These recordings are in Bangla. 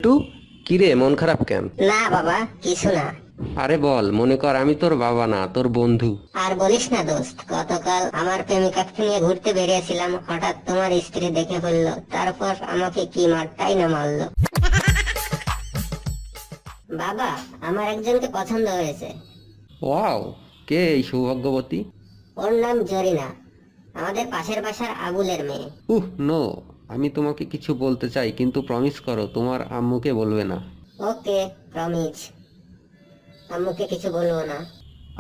টু, কিরে মন খারাপ কেন? না বাবা, কিছু না। আরে বল, মনে কর আমি তোর বাবা না, তোর বন্ধু। আর বলিস না দোস্ত, গতকাল আমার প্রেমিকাকে নিয়ে ঘুরতে বেরিয়েছিলাম, হঠাৎ তোমার স্ত্রী দেখে ফেললো, তারপর আমাকে কি মারটাই না মারলো। বাবা, আমার একজনকে পছন্দ হয়েছে। ওয়াও, কে এই সৌভাগ্যবতী? ওর নাম জরিনা, আমাদের পাশের বাসার আবুলের মেয়ে। নো, আমি তোমাকে কিছু বলতে চাই, কিন্তু প্রমিস করো তোমার আম্মুকে বলবে না। ওকে, প্রমিস। আম্মুকে কিছু বলবো না।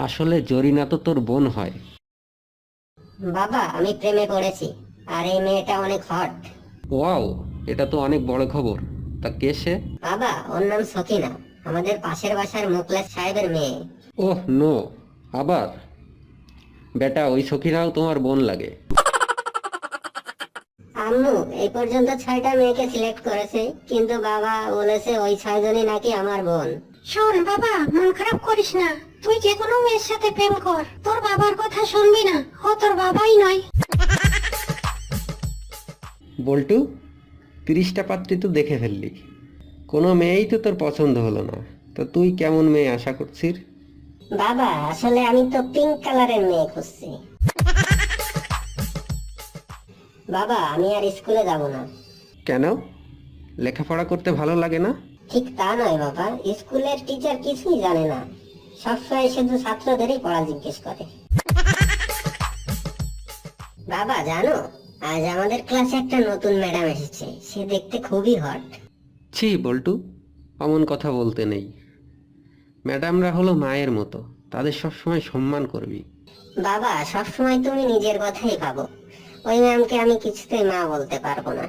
আসলে জরিনা তো তোর বোন হয়। বাবা, আমি প্রেমে পড়েছি, আর এই মেয়েটা অনেক হট। ওয়াও, এটা তো অনেক বড় খবর। তা কে সে? বাবা, ওর নাম সকিনা, আমাদের পাশের বাসার মুখলেস সাহেবের মেয়ে। নো, আবার? বেটা, ওই সখীরাও তোমার বোন লাগে। আম্মু এই পর্যন্ত 6টা মেয়েকে সিলেক্ট করেছে, কিন্তু বাবা বলেছে ওই 6জনই নাকি আমার বোন। শোন বাবা, মন খারাপ করিস না। তুই যে কোনো মেয়ের সাথে প্রেম কর, তোর বাবার কথা শুনবি না। ও তোর বাবাই নয়। বল্টু, 30টা পাত্রী তো দেখে ফেললি, কোনো মেয়েই তো তোর পছন্দ হলো না। তা তুই কেমন মেয়ে আশা করছিস? বাবা, আসলে আমি তো পিঙ্ক কালারের মেয়ে খুঁজছি। বাবা, আমি আর স্কুলে যাব না। কেন? লেখাপড়া করতে ভালো লাগে না? ঠিক তা নয় বাবা, স্কুলের টিচার কিছুই জানে না, সবসময় শুধু ছাত্রদেরই পড়া জিজ্ঞেস করে। বাবা জানো, আজ আমাদের ক্লাসে একটা নতুন ম্যাডাম এসেছে, সে দেখতে খুবই হট। ছি বল্টু, অমন কথা বলতে নেই। ম্যাডামরা হলো মায়ের মতো, তাদের সবসময় সম্মান করবি। বাবা, সবসময় তুমি নিজের কথাই ভাবো, ওই ম্যামকে আমি কিছুতেই মা বলতে পারবো না।